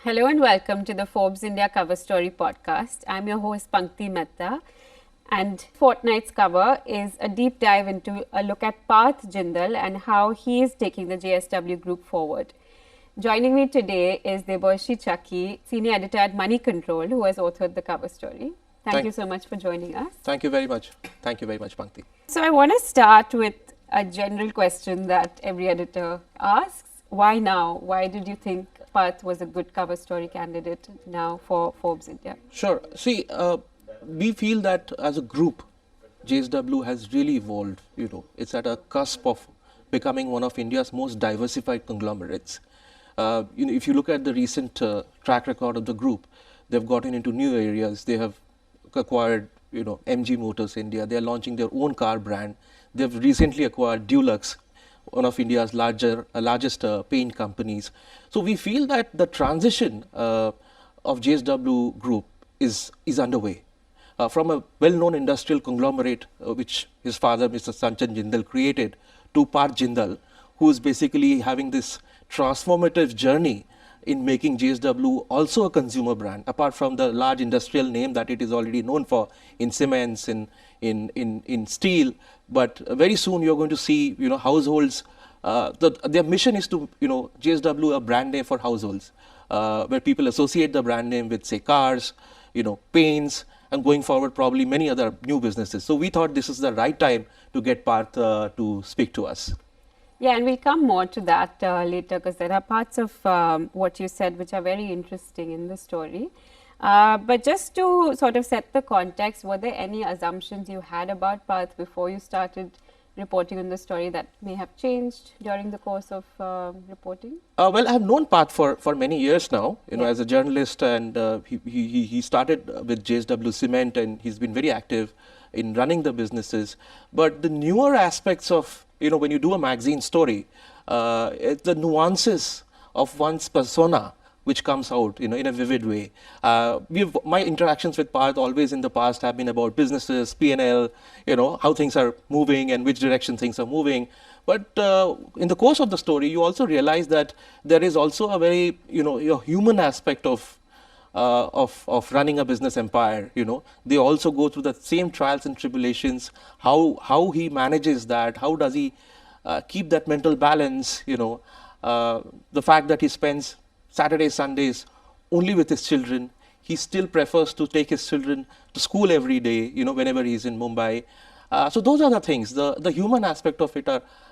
Hello and welcome to the Forbes India Cover Story podcast. I'm your host Pankti Mehta, and fortnight's cover is a deep dive into a look at Parth Jindal and how he is taking the JSW group forward. Joining me today is Deborshi Chaki, senior editor at Moneycontrol, who has authored the cover story. Thank you so much for joining us. Thank you very much. Thank you very much, Pankti. So I want to start with a general question that every editor asks. Why now? Why did you think Parth was a good cover story candidate now for Forbes India? Sure. See, we feel that as a group, JSW has really evolved. It's at a cusp of becoming one of India's most diversified conglomerates. If you look at the recent track record of the group, they've gotten into new areas. They have acquired, MG Motors India. They are launching their own car brand. They've recently acquired Dulux, one of India's largest paint companies. So we feel that the transition of JSW Group is underway. From a well-known industrial conglomerate, which his father, Mr. Parth Jindal, created, to Parth Jindal, who is basically having this transformative journey in making JSW also a consumer brand, apart from the large industrial name that it is already known for in cements, in steel. But very soon you're going to see, households. Their mission is to, JSW a brand name for households, where people associate the brand name with, say, cars, paints, and going forward probably many other new businesses. So we thought this is the right time to get Parth to speak to us. Yeah, and we'll come more to that later, because there are parts of what you said which are very interesting in the story. But just to sort of set the context, were there any assumptions you had about Parth before you started reporting on the story that may have changed during the course of reporting? Well, I have known Parth for many years now, as a journalist, and he started with JSW Cement, and he's been very active in running the businesses. But the newer aspects of, when you do a magazine story, the nuances of one's persona, which comes out, in a vivid way. My interactions with Parth always in the past have been about businesses, P&L, how things are moving and which direction things are moving. But in the course of the story, you also realize that there is also a very, human aspect of running a business empire. They also go through the same trials and tribulations. How he manages that, how does he keep that mental balance? The fact that he spends Saturdays, Sundays only with his children. He still prefers to take his children to school every day, whenever he's in Mumbai. So those are the things. The human aspect of it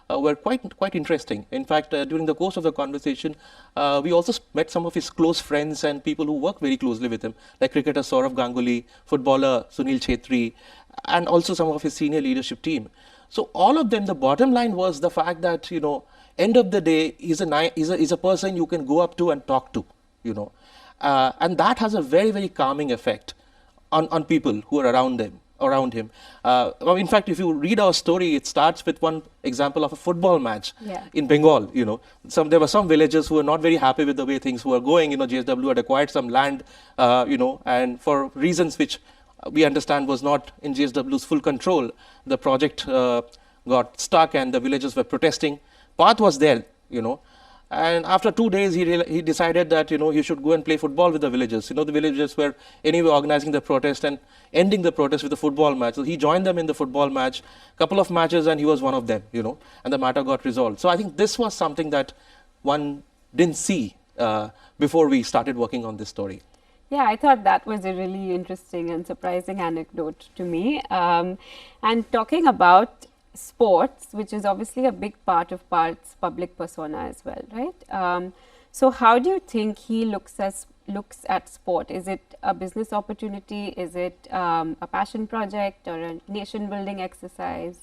were quite interesting. In fact, during the course of the conversation, we also met some of his close friends and people who work very closely with him, like cricketer Sourav Ganguly, footballer Sunil Chhetri, and also some of his senior leadership team. So all of them, the bottom line was the fact that, end of the day, he's a person you can go up to and talk to, and that has a very, very calming effect on people who are around him. In fact, if you read our story, it starts with one example of a football match in Bengal. There were some villagers who were not very happy with the way things were going. JSW had acquired some land, and for reasons which we understand was not in JSW's full control, the project got stuck and the villagers were protesting. Parth was there, and after 2 days he decided that he should go and play football with the villagers. The villagers were anyway organizing the protest and ending the protest with a football match. So he joined them in the football match, couple of matches, and he was one of them, and the matter got resolved. So I think this was something that one didn't see before we started working on this story. Yeah, I thought that was a really interesting and surprising anecdote to me. And talking about sports, which is obviously a big part of Parth's public persona as well, right? So how do you think he looks at sport? Is it a business opportunity? Is it a passion project or a nation building exercise?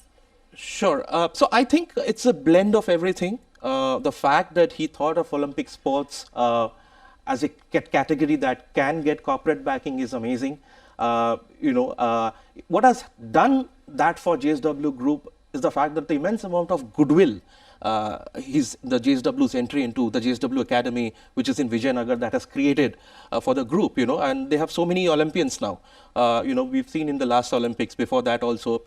Sure. So I think it's a blend of everything. The fact that he thought of Olympic sports as a category that can get corporate backing is amazing. What has done that for JSW Group is the fact that the immense amount of goodwill the JSW's entry into the JSW Academy, which is in Vijayanagar, that has created for the group, and they have so many Olympians now. We've seen in the last Olympics, before that also,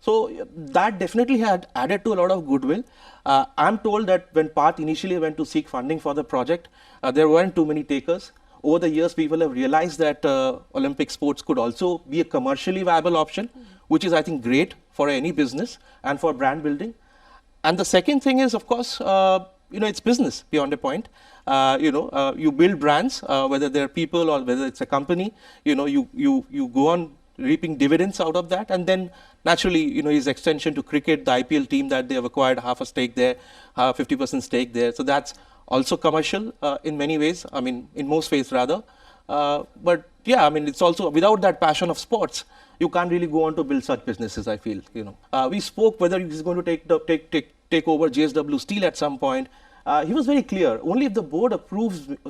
So that definitely had added to a lot of goodwill. I'm told that when Parth initially went to seek funding for the project, there weren't too many takers. Over the years, people have realized that Olympic sports could also be a commercially viable option, which is, I think, great for any business and for brand building. And the second thing is, of course, it's business beyond a point. You build brands, whether they're people or whether it's a company. You go on reaping dividends out of that, and then naturally, his extension to cricket, the IPL team that they have acquired, half a stake there, 50% stake there. So that's also commercial in many ways. I mean, in most ways rather. But yeah, I mean, it's also without that passion of sports, you can't really go on to build such businesses, I feel. We spoke whether he's going to take over JSW Steel at some point. He was very clear. Only if the board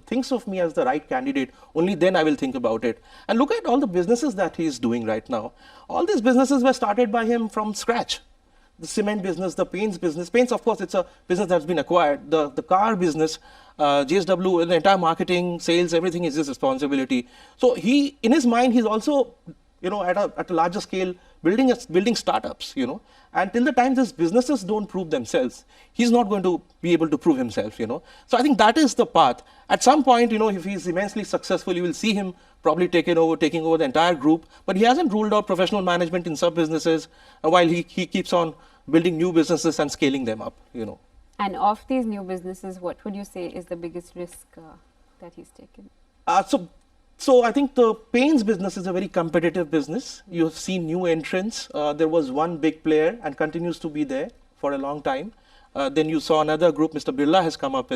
thinks of me as the right candidate, only then I will think about it. And look at all the businesses that he is doing right now. All these businesses were started by him from scratch. The cement business, the paints business. Paints, of course, it's a business that's been acquired. The car business, JSW, the entire marketing, sales, everything is his responsibility. So he, in his mind, he's also, at a larger scale, building startups, And till the time these businesses don't prove themselves, he's not going to be able to prove himself, So I think that is the path. At some point, if he's immensely successful, you will see him probably taking over the entire group. But he hasn't ruled out professional management in some businesses while he keeps on building new businesses and scaling them up, And of these new businesses, what would you say is the biggest risk that he's taken? So I think the paints business is a very competitive business. You have seen new entrants. There was one big player and continues to be there for a long time. Then you saw another group. Mr. Birla has come up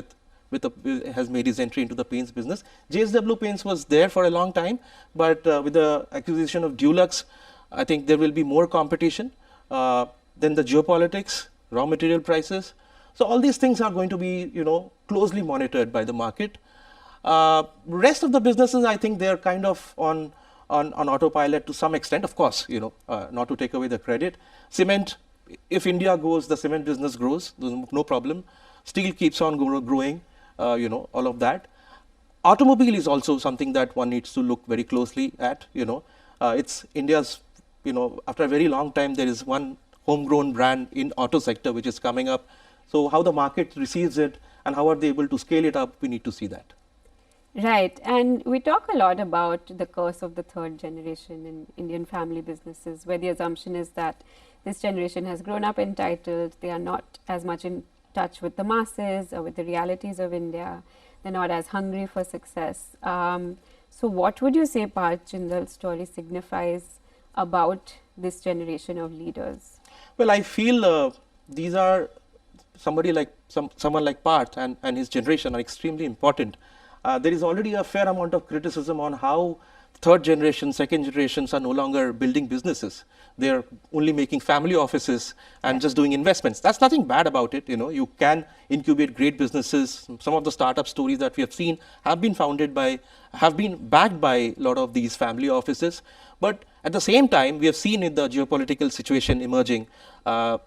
has made his entry into the paints business. JSW Paints was there for a long time, but with the acquisition of Dulux, I think there will be more competition. Then the geopolitics, raw material prices. So all these things are going to be, closely monitored by the market. Rest of the businesses, I think they're kind of on autopilot to some extent, of course, not to take away the credit. Cement, if India goes, the cement business grows, no problem. Steel keeps on growing, all of that. Automobile is also something that one needs to look very closely at, It's India's, after a very long time, there is one homegrown brand in auto sector which is coming up. So how the market receives it and how are they able to scale it up, we need to see that. Right, and we talk a lot about the curse of the third generation in Indian family businesses, where the assumption is that this generation has grown up entitled, they are not as much in touch with the masses or with the realities of India, they're not as hungry for success. So what would you say Parth Jindal's story signifies about this generation of leaders? Well, I feel these are someone like Parth and his generation are extremely important. There is already a fair amount of criticism on how third generation, second generations are no longer building businesses. They're only making family offices and just doing investments. That's nothing bad about it. You can incubate great businesses. Some of the startup stories that we have seen have been backed by a lot of these family offices. But at the same time, we have seen in the geopolitical situation emerging,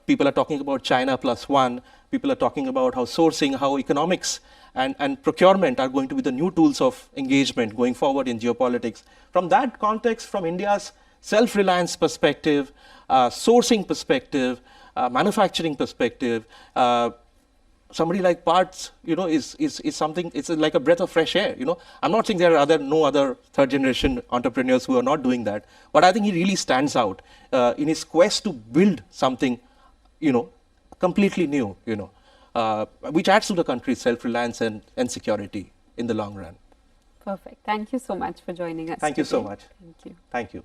people are talking about China +1. People are talking about how sourcing, how economics and procurement are going to be the new tools of engagement going forward in geopolitics. From that context, from India's self-reliance perspective, sourcing perspective, manufacturing perspective, somebody like Parth, is something. It's like a breath of fresh air. I'm not saying there are no other third-generation entrepreneurs who are not doing that, but I think he really stands out in his quest to build something, completely new. Which adds to the country's self-reliance and security in the long run. Perfect. Thank you so much for joining us. Thank you so much. Thank you. Thank you.